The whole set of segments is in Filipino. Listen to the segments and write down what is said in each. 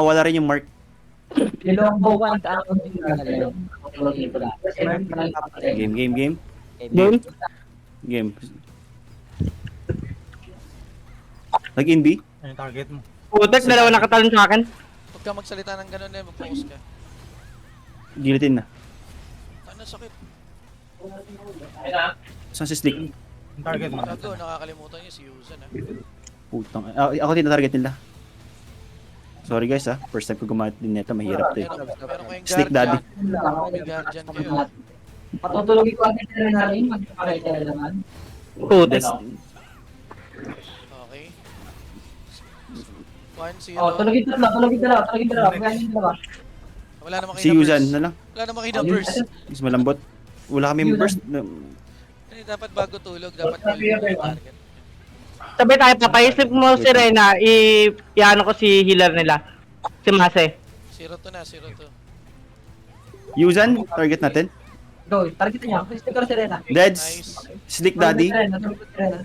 Wala rin yung mark. Ilonggo 1, ano din gagawin? Tutulogin ko lang. Kasi meron pa lang papatay. Game. Game? Game. Nag-in B? Ano yung target mo? Putek, dalawa nakatalon sa akin. Huwag ka magsalita ng gano'n eh, mag-focus ka. Gilitin na. Ano sakit? Saan si Slick? Yung target mo. Gago, nakakalimutan niya si Yuzan ah. Putang. Ako din na-target nila. Sorry guys first time ko gumamit din nito, mahirap to eh. Meron kayong Slick daddy. May guardian kayo. Patutulogin ko ang tira na rin. Magpapakita na naman. Putek. Okay. 1-0. Oh, tulogin dalawa. Magaling dalawa. Wala naman kayo Si na Yuzan burst. na lang. Wala naman kayo na burst. Mas malambot. Wala kami burst. Hindi, dapat bago tulog, dapat kulit yung target. Sabay tayo, papaisip mo si Reyna, i-ano ko si healer nila. Si Mase. 0-2 na, 0-2. Yuzan, target natin. Go, target niya. Stick ko na si Rena. Deads, Nice. Slick daddy. Tulog ko si Rena.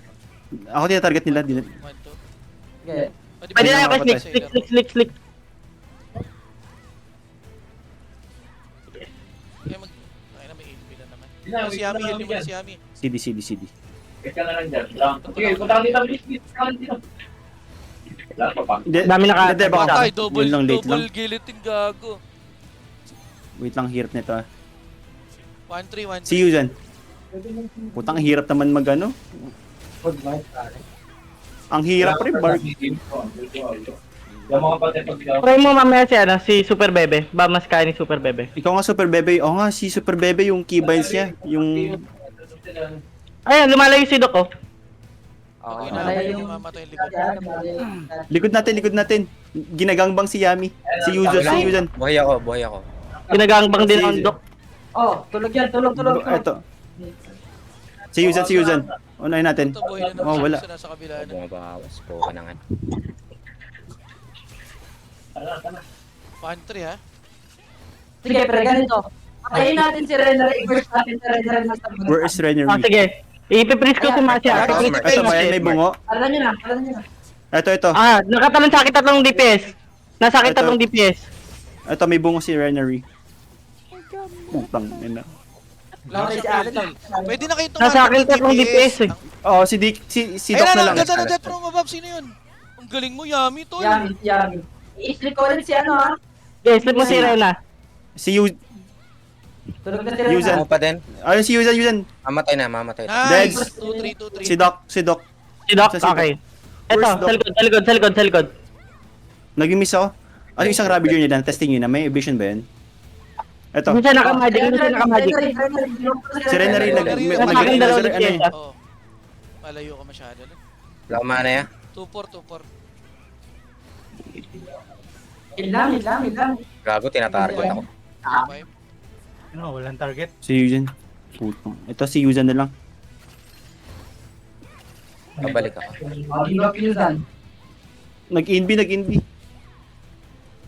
Ako din na-target nila. 1-2. Okay. Pwede na ako, Mapatay. slick. Kaya mag... Ay na, may HP na naman. Si Yami, heal mo na si Yami. CD. Ka na lang dyan. Lang. Sige, punta ka dito. Bilis. Wala pa pa. Dami naka- Hindi, baka. Patay, double Yun lang, late lang. guillotine, gago. Wait lang, hirap nito 1-3, 1-3. Si Yuzan. Putang hirap naman mag-ano. Ang hirap rin, Bark. Yung mga pati pag Try mo mamaya si Super Bebe. Ba mas kaya ni Super Bebe. Ikaw nga Super Bebe. Oo nga, si Super Bebe yung keybinds niya. Yung... Ayun, lumalayo si Doc oh. Okay na, yung mamatay yung likod. Likod natin. Ginagangbang si Yami. Si Yuzan. Buhay ako. Ginagangbang din ang Doc. Oh, tulog yan. Tulog. Eto. Si Yuzan. Unahin natin. Ito, buhay na naman Oh, wala. siya nasa kabila na. Bumabawas po ka na nga. 1-3 ha. Sige, pero ganito. Patayin natin si Rena. I-burst natin si Rena. Where is Rennery? Sige. Ipiprint ko si Mase. Ito ba yan? May bungo? Alam nyo na. Ito. Nakatalon sa akin 3 DPS. Nasa akin 3 DPS. Ito, may bungo si Rennery. Putang ina. Pwede na kayo Nasa akin 3 DPS eh. Oh, si Doc Ayun na na, lang. ganda na death from above. Sino yun? Ang galing mo, Yami, tol. Yami. I-split ko rin si ano ha. Okay, slip mo si Reyna. Si Tulog na si Rena. Yuzan. Ako pa din. Ayun, si Yuzan. Mamatay na. Nice! 2-3, 2-3. Si Doc. Si Doc, okay. Eto, Where's Doc? sa likod. Nag-miss ako. Ano yung isang Ravager niya na? Testing yun na. May vision ba yun? Ito. Hindi siya nakamagic, Si Rennery. Nasa akin 2 DPS ah. Oo. Malayo ka masyado na. Wala ko mana ya. 2-4. Ilang. Gago, tinatarget ako. 5. Ano, walang target. Si Yuzan. Putong. Ito si Yuzan na lang. Pabalik ako. Give up Yuzan. Nag-inb.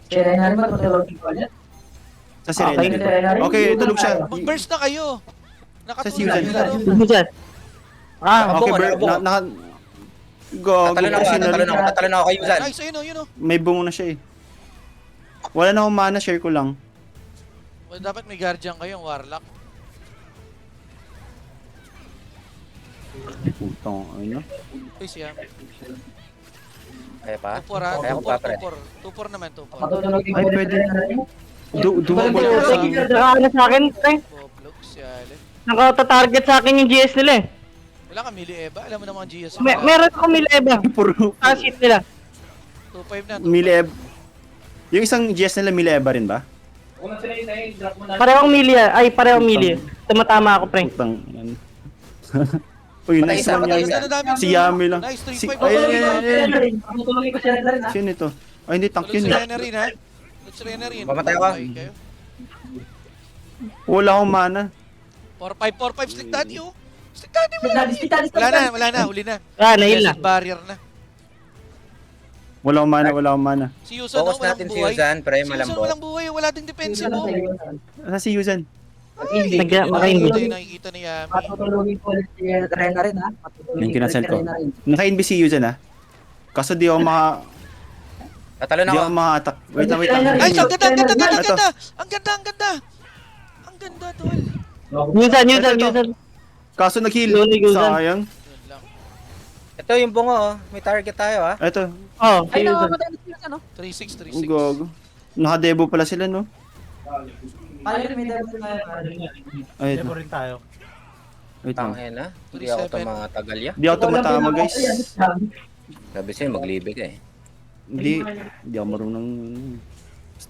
Si Rena rin matutulogin ko ulit. Sa si Rennery. Okay, tulog siya. Mag-burst na kayo. Sa Nakatulog Susan. yung laro. Yuzan. Okay, Bert. Gago. Tatalon ako kay Yuzan. Nice, yun o. May bungo na siya eh. Wala na akong mana, share ko lang. Well, dapat may guardian kayo, warlock. Putong, ano? Uy, siya. Kaya pa? 2-4 ha. Kaya ko pa, pre. 2-4 naman, 2-4. Matutulogin ko Ay, ulit pwede. si Rena rin. Dumabol ko sa... Nakakano sa akin, pre. Boblog, siyale. Nakata-target sa akin yung GS nila eh. Wala ka, Mili Eva. Alam mo naman ang GS. Meron ako Mileba. Puro Kasit nila. 2-5 na. Mileb. Yung isang GS nila Mileba rin ba? Kung sila yun, drop mo na. Parehong Milia. Tumatama ako, pre. Putang. Ano. Uy, Patay nice isa, one patay Yami. isa. Si Yami lang. Nice, 3-5. Si- Ay. Matutulogin ko si Rena rin ha. Sino ito? Ay, hindi, tank Tulog yun si eh. Rena rin ha. Tulog si Rena rin. Mamatay ako. Okay, kayo. Wala akong mana. 4-5, Slick Daddy oh. Slick Daddy mo. Split daddy. Wala na, huli na. Nahil na. Desert barrier na. Wala akong mana. Si Yusan Focus walang natin si buhay. Yuzan, pre, Si Yusan malambot. walang buhay, wala ding defensive oh. Nasa si Yuzan. Naka-invis. Ito yung nakikita ni Yami. Matutulogin ko ulit si Rena rin ha. Matutulogin Yung ko ulit kinasal si ko. Rena rin. Naka-inb si Yuzan ha. Kaso di ako Tatalo na Hindi ako. ako maka-attack. Wait lang, wait lang. Nice, ang ganda, ang ganda, ang ganda, ang Ito. ganda! Ang ganda, ang ganda! Ang ganda, tol. Yusan, Ito. Yusan. Kaso nag-heal. Lunig, Yusan. Sayang. Yun lang. Ito yung bungo, oh. May target tayo, ah. Ito. Oh, si Ay, Yusan. nakamatay na sila, ano? 3-6, Ang 3-6. gago. Naka-debo pala sila, no? Ayun, may devil na Ay, ito. Debo rin tayo. Wait lang. Tangin na. Hindi ako 37. tumatagal ya. Hindi ako tumatama, guys. Sabi sa'yo, maglibe ka eh. Hindi ako marunong...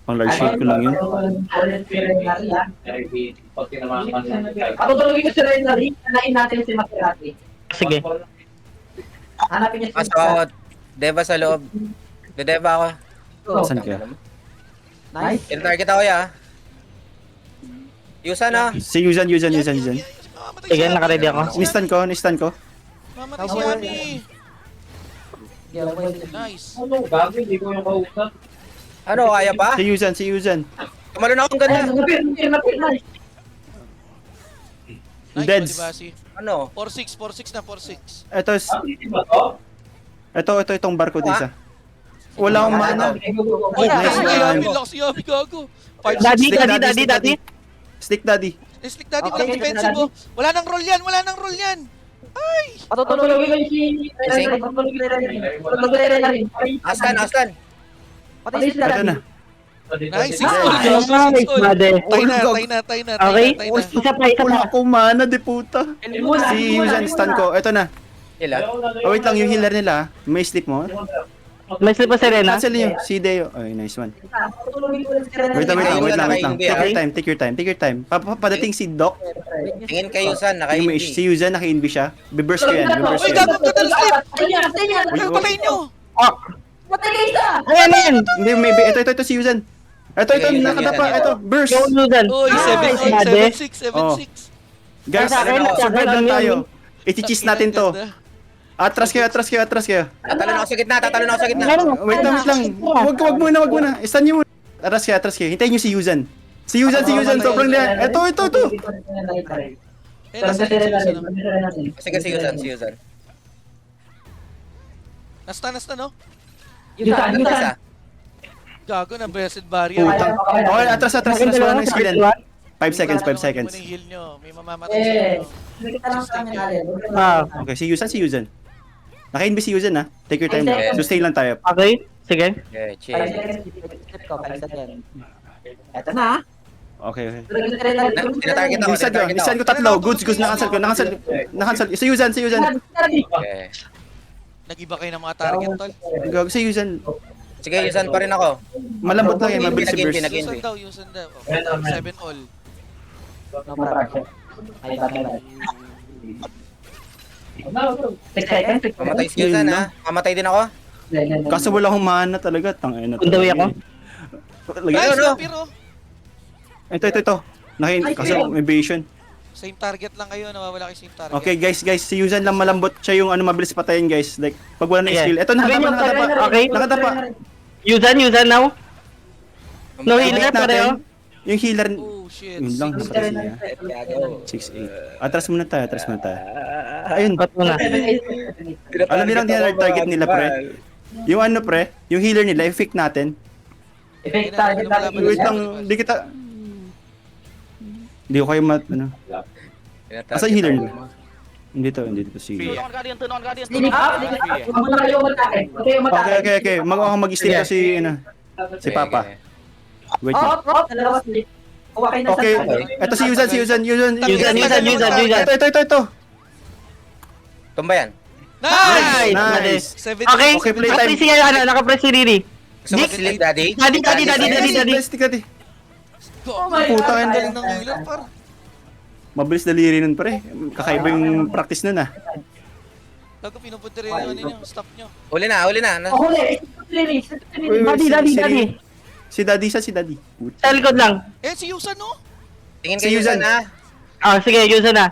Pang large shield ko lang yun. Pag tinamakan ng Patutulogin ko si Renary, hanain natin si Maserati. Sige. Hanapin niya si Pasok ako. Deva sa loob. Deva ako. Saan kaya? Nice. Target ako, ya. Yusan, ah. Si Yuzan. Mamatay Sige, si Ami. naka-ready ako. Nistan ko. Mamatay si Ami. Nice. Ano, gago, hindi ko yung kausap. Ano, kaya pa? Si Yuzan. Tumalo na akong ganda. Nice, Deads. Malibasi. Ano? 4-6 na, 4-6. Ito, Ba to? itong barko dito. Wala akong mana. Uy, nice si one. Ami, lakas si Ami, gago. 5-6. Daddy, Stick daddy. Stick daddy. Slick daddy, Okay, walang defensive mo. Wala nang roll yan. Patutulogin ko si Renary. Patutulogin Renary. Aslan. Patay si Ito Renary. na. Nice, 6 Ah, all, gago, 6 all. Made. Tay na. Okay? Tay na. Isa pa. Wala akong mana, di puta. Si Yuzan, stun ko. Ito na. Ilan? Oh, wait lang, yung healer nila. May sleep mo. May slip pa si Rena. Cancel niyo. Si Deo. Ay, nice one. Patutulogin ko si Renary. Wait lang. Take your time. Padating si Doc. Tingin kayo, Yusan. Si Naka-invi. Yuzan, naka-invi siya. Biburst ko yan. Uy, gago, ang ganda ng slip. Uy, Ay, patayin nyo. Patay ka isa! Ayan. Hindi, maybe. Ito si Yuzan. Ito, nakadapa. Ito, burst. Yung Yusan. Uy, Nice, 7-6, Made. 7-6. Guys, Sa akin, survive lang tayo. Iti-cheese natin to. Ganda. Atras kayo. Tatalo na ako sa gitna. Wait lang. Wag muna. Stun nyo muna. Atras kayo. Hintayin nyo si Yuzan. Si Yuzan. Sobrang na. Ito. Eh, nasa lead sila sila. Sige, si Yusan. Nasta, no? Yusan. Isa. Gago, na blessed barrier. Putang. Okay, atras. Wala nang skillan. 5 seconds. Muna yung heal nyo. May mamamatay sa Eh, inyo. nakita lang sa amin natin. Ah, Okay, si Yuzan. Naka-invi si Yuzan, ha? Take your time lang. Sustain lang tayo. okay. Sige. Okay, 5 chill. seconds, step ko, 5 seconds. Eto na. Okay. Tulogin si Renary. Tinatarget ako. Nisan ko tatlo. Goods. Nakansel. Si Yuzan. Okay. Nag-iba kayo ng mga target, tol. Gago si Yuzan. Sige, Yusan pa rin ako. Malambot lang yan. Mabilis si burst. Pinag-invi. Yusan daw. 7 all. No problem. Ay, batay. 6 seconds. Mamatay si Yusan, ha? Mamatay din ako. Kaso wala akong mana talaga. Tangina to. Kundawi ako. Nice, no? pero. Ito. Kaso evasion. Same target lang kayo, nawawala kayo same target. Okay guys, si Yuzan lang malambot. Siya yung mabilis patayin guys. Like, pag wala na Sige. skill. Ito, nakadapa. Okay. Nakadapa. Yusan now. No healer Wait pareho. natin. Yung healer. Oh, shit. Yun lang. Patay niya. 6-8. Atras muna tayo. Ayun. Ba't mo na? Alam nilang target nila, pre. Yung pre, yung healer nila, i-fake natin. Effect target natin. Wait lang, Hindi ko kayo Asa yung healer nila? Hindi to si... Sleep up. Huwag mo na kayo umatake. Huwag kayo umatake. Okay. Mag-steal ko si Papa. Wait lang. Dalawa sleep. Kuha kayo ng Okay, sandal. ito si Yuzan. Ito. Tumba yan. Nice! Nice. 7 Okay. Okay, playtime. Nakapress si nakapress si Riri. Gusto mo sleep, daddy? Daddy. Stick natin. Puta, Puta, ang ang galing ng healer, par. Mabilis daliri nun, pre. Kakaiba yung practice nun, ah. Gago, pinupunta rin yung ninyo, stop nyo. Huli na. Oh, huli. Daddy. Si Daddy. Sa likod lang. Eh, si Yusan, no? Tingin Si kayo, Yusan. Yusan, ha? Sige, Yusan na.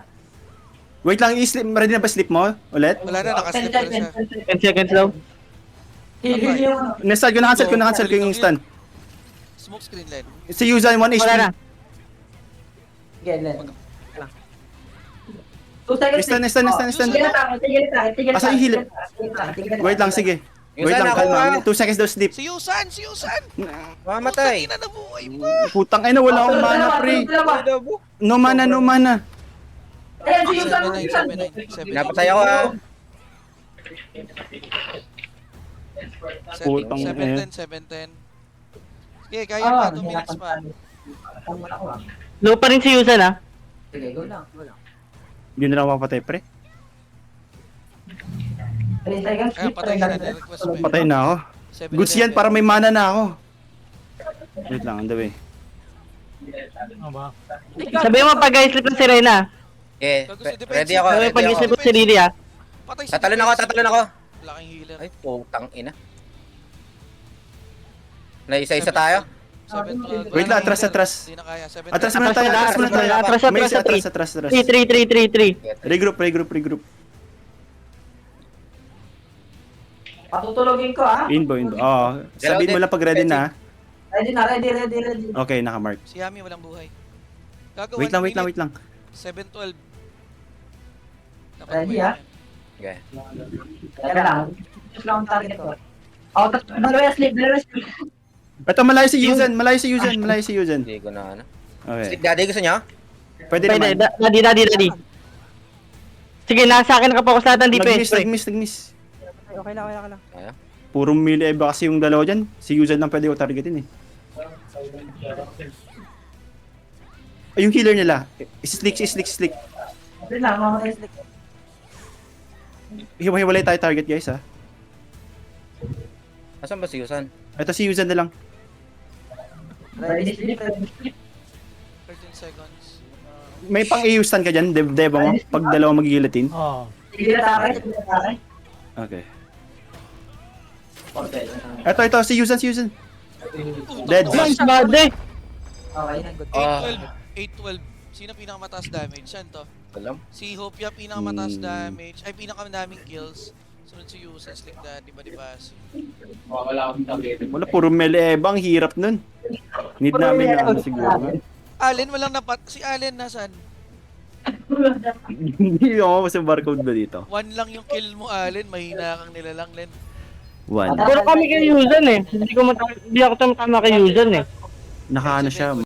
Wait lang, ready na ba sleep mo? Ulit? Wala na, nakaslip na siya. 10 seconds lang. Na-start ko, na-cancel ko yung stun. Smoke screen line. Si Yuzan, 1 HP. Wala na. Stun. Asa yung healer? Wait lang, sige. Yung Wait sana lang, ako kalma. 2 seconds daw sleep. Si Yusan! Si Yusan! Mamatay. Putang ina, nabuhay pa! Putang ina, wala akong mana, pre. No mana, no mana. Ayan, si Yusan. 7-9. Napatay ako ah. Putang ina. 7-10. Sige, kaya pa. 2 minutes pa. Low pa rin si Yusan ah. Sige, go lang. Go lang. Hindi na lang mapatay, pre. 3 seconds. Kaya patay ka na, request mo. Patay na ako. Goods yan, para may mana na ako. Wait lang, on the way. Ano ba? Sabihin mo pag-sleep na si Reyna. Okay, ready ako, Sabihin ready pag-sleep ako. mo si Lily ah. Patay si Tatalon ako, tatalon ako. Laking healer. Ay, putang ina. Naisa-isa tayo? 7-12. Wait lang, atras. Hindi na kaya. 7-10. Atras muna tayo, atras muna tayo. Atras, May isa, atras, atras. 3. Regroup. Patutulogin ko, ah. Inbo. Sabihin mo lang pag ready na. Ready na, ready. Okay, nakamark. Si Yami walang buhay. Gago, Wait 1 minute. lang. 7-12. Dapat Ready, buhay ah? na yan. Okay. Teka lang. Just lang ang target ko. Oh, dalawa sleep. Ito, malayo si Yuzen. Hindi ko na ano. Okay. Sleep daddy, gusto niyo? Pwede Pwede, naman. daddy. Sige, nasa akin nakapokus lahat ng defense. pre. Nag-miss. Okay lang. Kaya? Puro melee ba kasi yung dalawa dyan? Si Yuzen lang pwede ko targetin eh. Ay, yung healer nila. Slick. Wait lang, mamatay sleep. Hiwalay tayo target guys ha. Asan ba si Yusan? Ito si Yuzen na lang. Ready sleep. 13 seconds. May pang EU stun ka dyan, Deba mo? Pag dalawa mag-guillotine. Oo. Sige na tayo. Okay. Ito, si Yuzen. Dead. Nice, buddy. Okay. 8-12. Sino pinakamataas damage? Saan to? Alam. Si Hopia pinakamataas damage. Ay, pinakamadaming kills. Sunod si Yusan, Slick Daddy, Badibasi. Wala akong target. Wala, puro melee Eba. Ang hirap nun. Need namin na ano siguro. Allen, walang napat. Si Allen, nasaan? Hindi ako sa barcode ba dito? 1 lang yung kill mo, Allen. Mahina kang nilalang, Len. 1. Puro kami kay Yusan eh. Hindi ako tama kay Yusan eh. Nakaano siya,